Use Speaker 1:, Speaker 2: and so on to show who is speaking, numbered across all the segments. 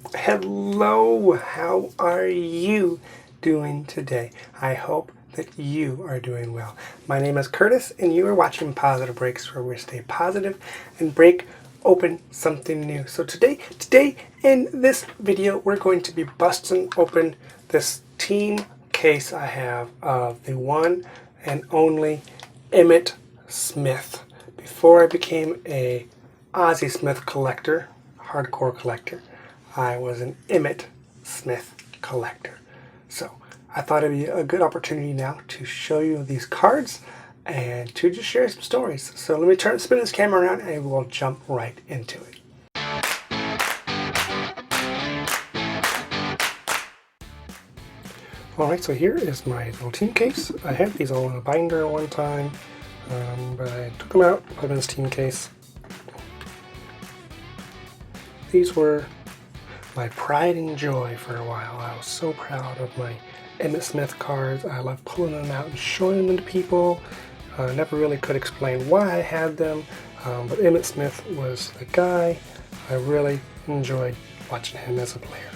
Speaker 1: Hello, how are you doing today? I hope that you are doing well. My name is Curtis, and you are watching Positive Breaks, where we stay positive and break open something new. So today in this video, we're going to be busting open this team case I have of the one and only Emmitt Smith. Before I became a Ozzie Smith collector, hardcore collector, I was an Emmitt Smith collector. So I thought it'd be a good opportunity now to show you these cards and to just share some stories. So let me spin this camera around and we'll jump right into it. Alright, so here is my little team case. I had these all in a binder at one time, but I took them out, put them in this team case. These were my pride and joy for a while. I was so proud of my Emmitt Smith cards. I loved pulling them out and showing them to people. I never really could explain why I had them, but Emmitt Smith was the guy. I really enjoyed watching him as a player.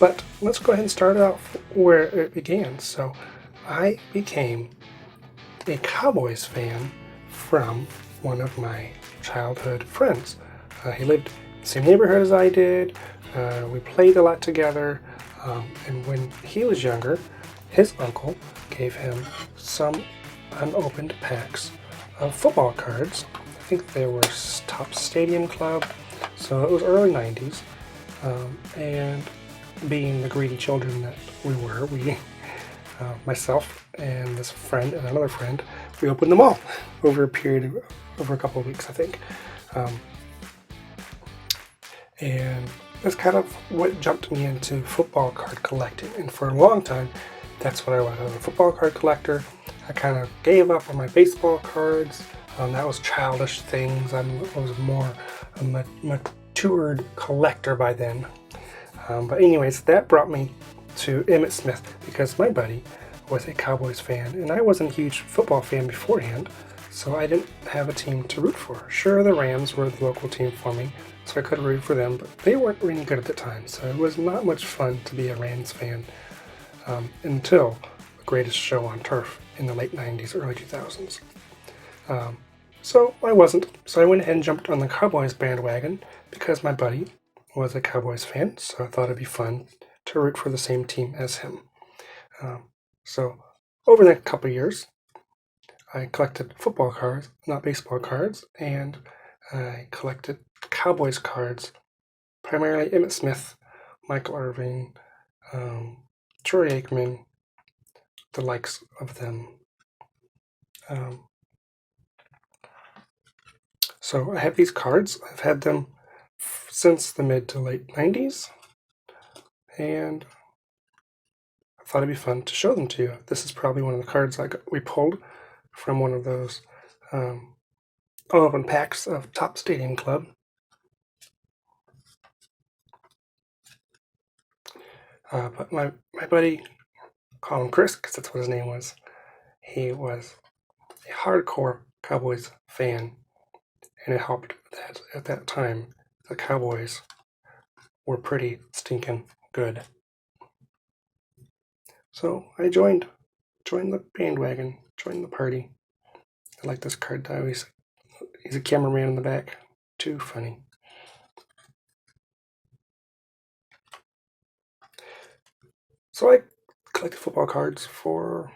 Speaker 1: But let's go ahead and start out where it began. So I became a Cowboys fan from one of my childhood friends. He lived in the same neighborhood as I did. We played a lot together, and when he was younger, his uncle gave him some unopened packs of football cards. I think they were Top Stadium Club, so it was early 90s, and being the greedy children that we were, myself and this friend and another friend, we opened them all over a couple of weeks, I think. And that's kind of what jumped me into football card collecting. And for a long time, that's what I was. I was a football card collector. I kind of gave up on my baseball cards. That was childish things. I was more a matured collector by then. But anyways, that brought me to Emmitt Smith because my buddy was a Cowboys fan, and I wasn't a huge football fan beforehand, so I didn't have a team to root for. Sure, the Rams were the local team for me, so I could root for them, but they weren't really good at the time, so it was not much fun to be a Rams fan until the greatest show on turf in the late 90s, early 2000s. So I wasn't, so I went ahead and jumped on the Cowboys bandwagon because my buddy was a Cowboys fan, so I thought it'd be fun to root for the same team as him. So over the next couple of years, I collected football cards, not baseball cards, and I collected Cowboys cards, primarily Emmitt Smith, Michael Irvin, Troy Aikman, the likes of them. So I have these cards. I've had them since the mid to late 90s, and I thought it'd be fun to show them to you. This is probably one of the cards we pulled from one of those open packs of Top Stadium Club. But my buddy, call him Chris because that's what his name was, he was a hardcore Cowboys fan, and it helped that at that time the Cowboys were pretty stinking good. So I joined the bandwagon, joined the party. I like this card though. He's a cameraman in the back. Too funny. So I collected football cards for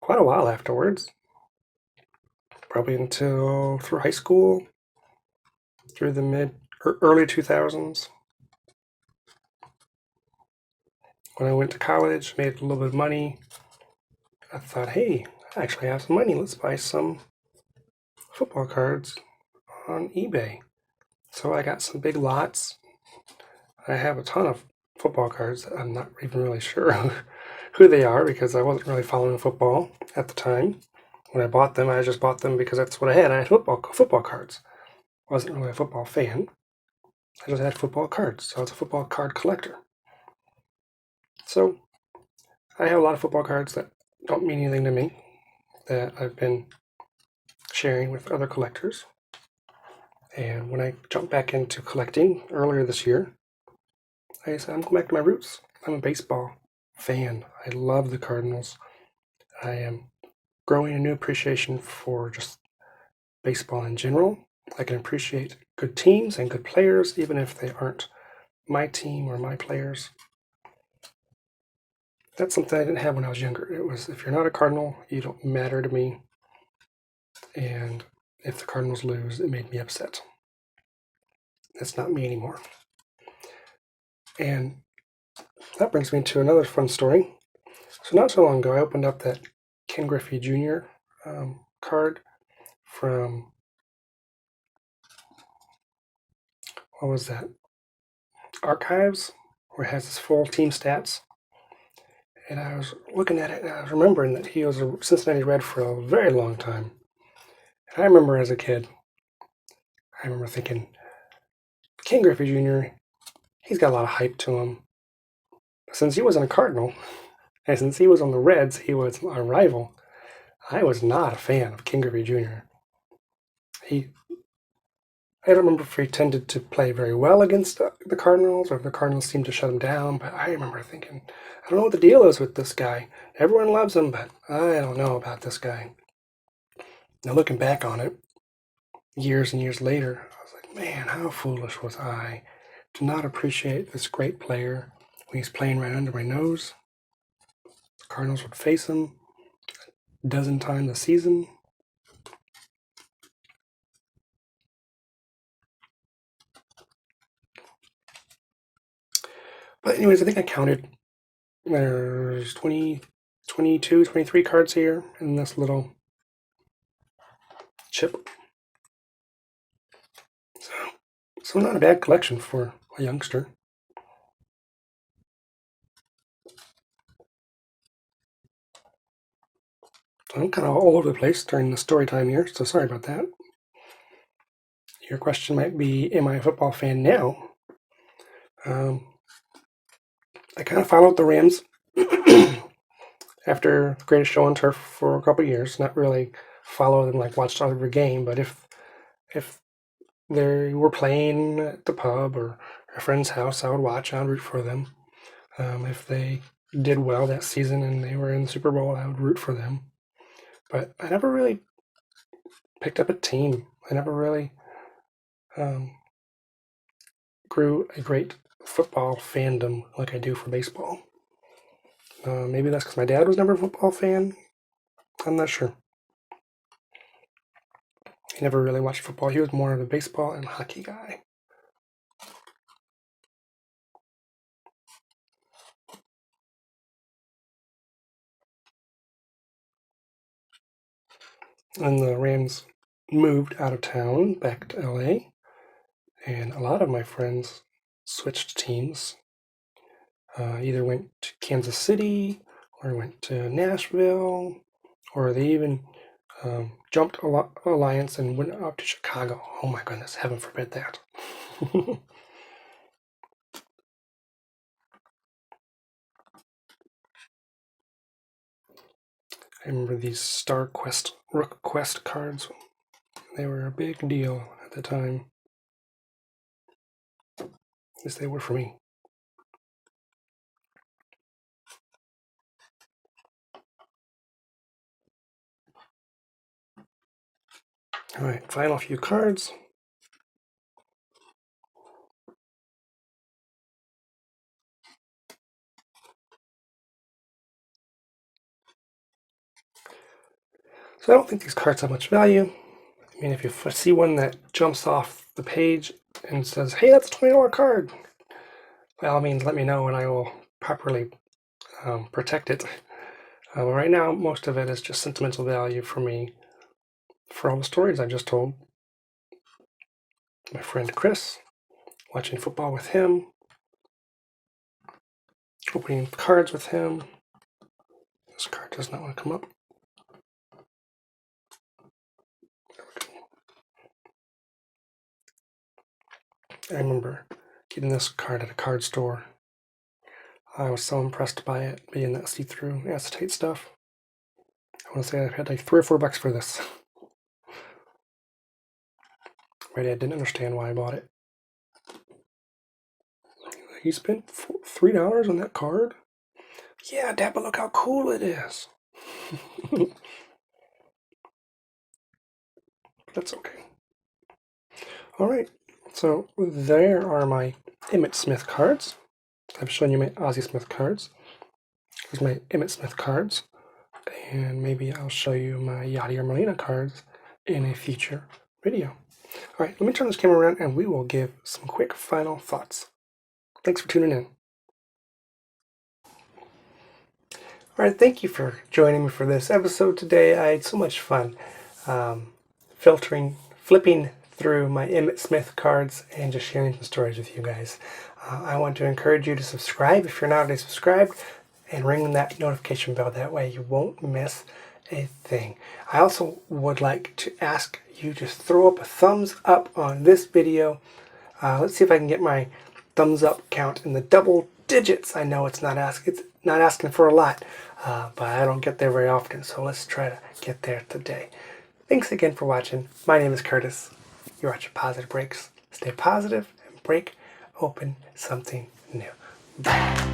Speaker 1: quite a while afterwards. Probably until through high school, through the early 2000s. When I went to college, made a little bit of money, I thought, hey, I actually have some money. Let's buy some football cards on eBay. So I got some big lots. I have a ton of football cards. I'm not even really sure who they are because I wasn't really following football at the time. When I bought them, I just bought them because that's what I had. I had football cards. I wasn't really a football fan. I just had football cards, so I was a football card collector. So I have a lot of football cards that don't mean anything to me that I've been sharing with other collectors. And when I jumped back into collecting earlier this year, I said, I'm going back to my roots. I'm a baseball fan. I love the Cardinals. I am growing a new appreciation for just baseball in general. I can appreciate good teams and good players, even if they aren't my team or my players. That's something I didn't have when I was younger. It was, if you're not a Cardinal, you don't matter to me. And if the Cardinals lose, it made me upset. That's not me anymore. And that brings me to another fun story. So not so long ago, I opened up that Ken Griffey Jr. Card from, what was that? Archives, where it has his full team stats. And I was looking at it and I was remembering that he was a Cincinnati Red for a very long time. And I remember as a kid, I remember thinking, Ken Griffey Jr., he's got a lot of hype to him. But since he wasn't a Cardinal, and since he was on the Reds, he was a rival, I was not a fan of Ken Griffey Jr. I don't remember if he tended to play very well against the Cardinals or if the Cardinals seemed to shut him down, but I remember thinking, I don't know what the deal is with this guy. Everyone loves him, but I don't know about this guy. Now, looking back on it, years and years later, I was like, man, how foolish was I to not appreciate this great player when he's playing right under my nose. The Cardinals would face him a dozen times a season. But anyways, I think I counted, there's 20, 22, 23 cards here in this little chip. So not a bad collection for a youngster. I'm kind of all over the place during the story time here, so sorry about that. Your question might be, am I a football fan now? I kind of followed the Rams after the Greatest Show on Turf for a couple of years. Not really follow them, like watched every game, but if they were playing at the pub or a friend's house, I would watch. I would root for them. If they did well that season and they were in the Super Bowl, I would root for them. But I never really picked up a team. I never really grew a great football fandom like I do for baseball. Maybe that's because my dad was never a football fan. I'm not sure. He never really watched football. He was more of a baseball and hockey guy. And the Rams moved out of town back to LA, and a lot of my friends switched teams. Either went to Kansas City or went to Nashville, or they even jumped Alliance and went out to Chicago. Oh my goodness, heaven forbid that. I remember these Star Quest, Rook Quest cards. They were a big deal at the time. At least they were for me. All right, final few cards. So I don't think these cards have much value. I mean, if you see one that jumps off the page and says, hey, that's a $20 card, by all means, let me know and I will properly protect it. But right now, most of it is just sentimental value for me for all the stories I just told. My friend Chris, watching football with him, opening cards with him. This card does not want to come up. I remember getting this card at a card store. I was so impressed by it, being that see-through acetate stuff. I want to say I paid like $3 or $4 for this. My dad didn't understand why I bought it. he spent $3 on that card? Yeah, Dad, but look how cool it is. That's okay. Alright, so there are my Emmitt Smith cards. I've shown you my Ozzie Smith cards. Here's my Emmitt Smith cards. And maybe I'll show you my Yadier Molina cards in a future video. Alright, let me turn this camera around and we will give some quick final thoughts. Thanks for tuning in. Alright, thank you for joining me for this episode today. I had so much fun flipping through my Emmitt Smith cards and just sharing some stories with you guys. I want to encourage you to subscribe if you're not already subscribed and ring that notification bell. That way you won't miss a thing. I also would like to ask you to throw up a thumbs up on this video. Let's see if I can get my thumbs up count in the double digits. I know it's not asking for a lot, but I don't get there very often, so let's try to get there today. Thanks again for watching. My name is Curtis. You're watching Positive Breaks. Stay positive and break open something new. Bye.